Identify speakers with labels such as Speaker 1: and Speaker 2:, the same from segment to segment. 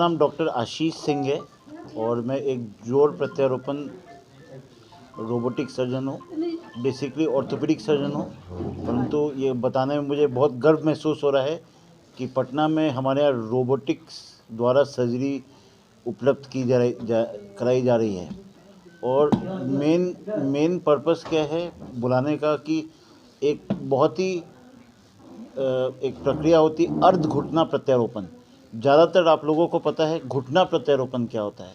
Speaker 1: नाम डॉक्टर आशीष सिंह है और मैं एक जोड़ प्रत्यारोपण रोबोटिक सर्जन हूँ, बेसिकली ऑर्थोपेडिक सर्जन हूँ। परंतु ये बताने में मुझे बहुत गर्व महसूस हो रहा है कि पटना में हमारे यहाँ रोबोटिक्स द्वारा सर्जरी उपलब्ध कराई जा रही है। और मेन पर्पस क्या है बुलाने का कि एक बहुत ही एक प्रक्रिया होती है अर्ध घुटना प्रत्यारोपण। ज़्यादातर आप लोगों को पता है घुटना प्रत्यारोपण क्या होता है,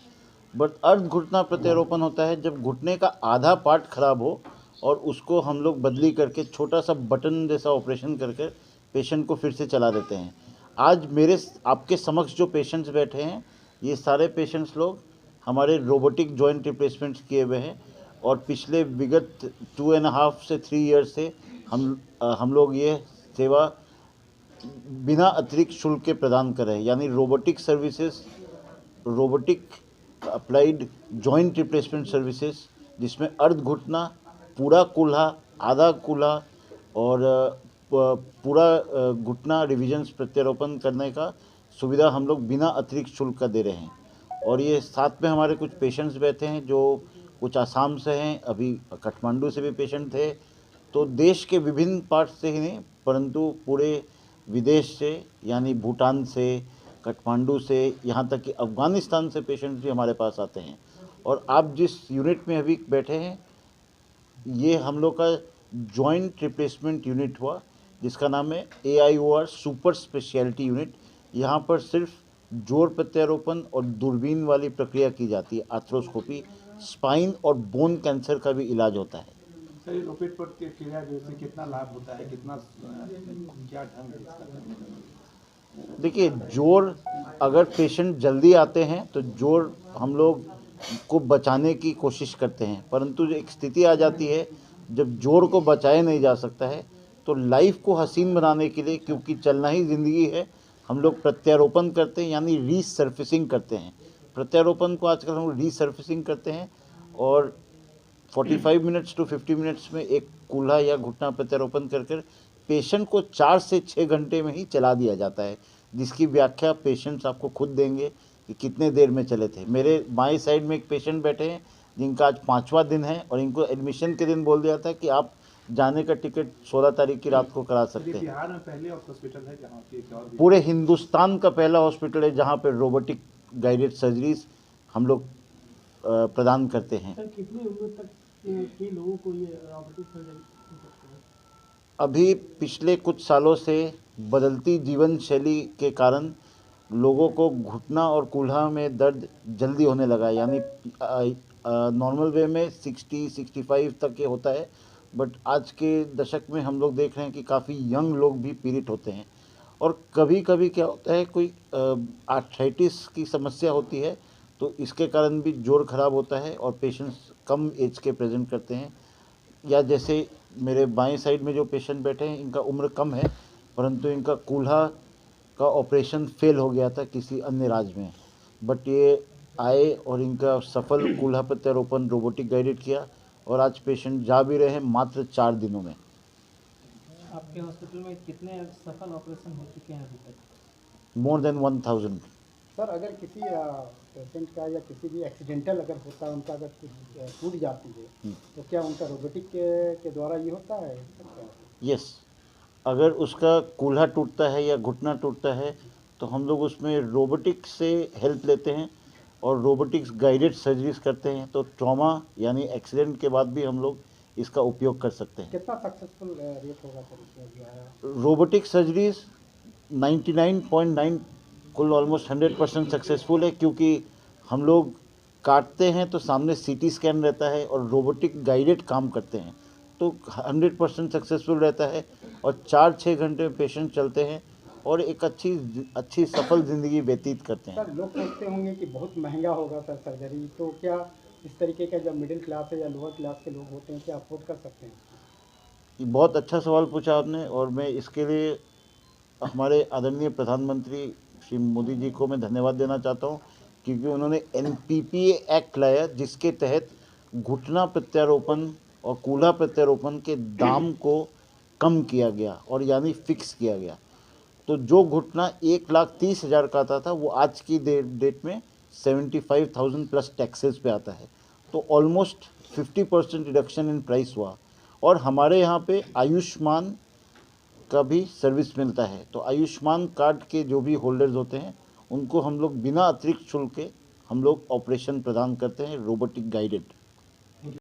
Speaker 1: बट अर्ध घुटना प्रत्यारोपण होता है जब घुटने का आधा पार्ट खराब हो और उसको हम लोग बदली करके छोटा सा बटन जैसा ऑपरेशन करके पेशेंट को फिर से चला देते हैं। आज आपके समक्ष जो पेशेंट्स बैठे हैं ये सारे पेशेंट्स लोग हमारे रोबोटिक जॉइंट रिप्लेसमेंट्स किए हुए हैं और पिछले विगत 2.5 से 3 ईयर्स से हम लोग ये सेवा बिना अतिरिक्त शुल्क के प्रदान कर रहे हैं, यानी robotic services, robotic applied joint replacement services, जिसमें अर्ध घुटना, पूरा कूल्हा, आधा कूल्हा और पूरा घुटना रिविजन्स प्रत्यारोपण करने का सुविधा हम लोग बिना अतिरिक्त शुल्क का दे रहे हैं। और ये साथ में हमारे कुछ पेशेंट्स बैठे हैं जो कुछ आसाम से हैं, अभी काठमांडू से भी पेशेंट थे। तो देश के विभिन्न पार्ट से ही नहीं परंतु पूरे विदेश से, यानी भूटान से, काठमांडू से, यहाँ तक कि अफ़गानिस्तान से पेशेंट्स भी हमारे पास आते हैं। और आप जिस यूनिट में अभी बैठे हैं ये हम लोग का जॉइंट रिप्लेसमेंट यूनिट हुआ, जिसका नाम है AIOR सुपर स्पेशलिटी यूनिट। यहाँ पर सिर्फ जोड़ प्रत्यारोपण और दूरबीन वाली प्रक्रिया की जाती है, आर्थ्रोस्कोपी, स्पाइन और बोन कैंसर का भी इलाज होता है।
Speaker 2: सर, रोबोट प्रक्रिया से कितना लाभ होता है, कितना क्या ढंग है इसका?
Speaker 1: देखिए, जोड़ अगर पेशेंट जल्दी आते हैं तो जोड़ हम लोग को बचाने की कोशिश करते हैं, परंतु एक स्थिति आ जाती है जब जोड़ को बचाया नहीं जा सकता है तो लाइफ को हसीन बनाने के लिए, क्योंकि चलना ही ज़िंदगी है, हम लोग प्रत्यारोपण करते हैं, यानी रीसर्फेसिंग करते हैं। प्रत्यारोपण को आजकल हम लोग रीसर्फेसिंग करते हैं और 45 मिनट्स टू 50 मिनट्स में एक कूल्हा या घुटना प्रत्यारोपण कर पेशेंट को 4 से 6 घंटे में ही चला दिया जाता है, जिसकी व्याख्या पेशेंट्स आपको खुद देंगे कि कितने देर में चले थे। मेरे बाएं साइड में एक पेशेंट बैठे हैं जिनका आज 5वां दिन है और इनको एडमिशन के दिन बोल दिया था कि आप जाने का टिकट 16 तारीख की रात को करा सकते हैं।
Speaker 2: बिहार में पहले हॉस्पिटल है जहाँ की
Speaker 1: पूरे हिंदुस्तान का पहला हॉस्पिटल है जहाँ पर रोबोटिक गाइडेड सर्जरीज हम लोग प्रदान करते हैं।
Speaker 3: सर, कितनी उम्र तक के लोगों को ये रोबोटिक सर्जरी हो सकता है?
Speaker 1: अभी पिछले कुछ सालों से बदलती जीवन शैली के कारण लोगों को घुटना और कूल्हा में दर्द जल्दी होने लगा है, यानी नॉर्मल वे में 60-65 तक ये होता है, बट आज के दशक में हम लोग देख रहे हैं कि काफ़ी यंग लोग भी पीड़ित होते हैं। और कभी कभी क्या होता है, कोई आर्थराइटिस की समस्या होती है तो इसके कारण भी जोड़ खराब होता है और पेशेंट्स कम एज के प्रेजेंट करते हैं। या जैसे मेरे बाएं साइड में जो पेशेंट बैठे हैं इनका उम्र कम है परंतु इनका कूल्हा का ऑपरेशन फेल हो गया था किसी अन्य राज्य में, बट ये आए और इनका सफल कूल्हा प्रत्यारोपण रोबोटिक गाइडेड किया और आज पेशेंट जा भी रहे हैं मात्र 4 दिनों में।
Speaker 3: आपके हॉस्पिटल में कितने सफल ऑपरेशन हो चुके हैं अभी तक?
Speaker 1: More than 1000।
Speaker 4: सर, अगर किसी पेशेंट का या किसी भी एक्सीडेंटल अगर होता है, उनका अगर कुछ टूट जाती है तो क्या उनका रोबोटिक के द्वारा ये होता है?
Speaker 1: यस, अगर उसका कूल्हा टूटता है या घुटना टूटता है तो हम लोग उसमें रोबोटिक्स से हेल्प लेते हैं और रोबोटिक्स गाइडेड सर्जरीज करते हैं। तो ट्रॉमा यानी एक्सीडेंट के बाद भी हम लोग इसका उपयोग कर सकते हैं।
Speaker 4: कितना सक्सेसफुल रेट होगा सर इसमें?
Speaker 1: रोबोटिक सर्जरीज 99.9 कुल ऑलमोस्ट 100% सक्सेसफुल है, क्योंकि हम लोग काटते हैं तो सामने CT स्कैन रहता है और रोबोटिक गाइडेड काम करते हैं तो 100% सक्सेसफुल रहता है और 4-6 घंटे में पेशेंट चलते हैं और एक अच्छी सफल ज़िंदगी व्यतीत करते हैं।
Speaker 4: सर, लोग सोचते होंगे कि बहुत महंगा होगा सर सर्जरी, तो क्या इस तरीके का जब मिडिल क्लास है या लोअर क्लास के लोग होते हैं क्या अफोर्ड कर सकते हैं?
Speaker 1: ये बहुत अच्छा सवाल पूछा आपने और मैं इसके लिए हमारे आदरणीय प्रधानमंत्री श्री मोदी जी को मैं धन्यवाद देना चाहता हूँ, क्योंकि उन्होंने NPPA एक्ट लाया जिसके तहत घुटना प्रत्यारोपण और कूल्हा प्रत्यारोपण के दाम को कम किया गया और यानी फिक्स किया गया। तो जो घुटना 1,30,000 का आता था वो आज की डेट में 75,000 प्लस टैक्सेस पे आता है। तो ऑलमोस्ट 50% रिडक्शन इन प्राइस हुआ। और हमारे यहाँ पे आयुष्मान का भी सर्विस मिलता है। तो आयुष्मान कार्ड के जो भी होल्डर्स होते हैं उनको हम लोग बिना अतिरिक्त शुल्क के हम लोग ऑपरेशन प्रदान करते हैं, रोबोटिक गाइडेड।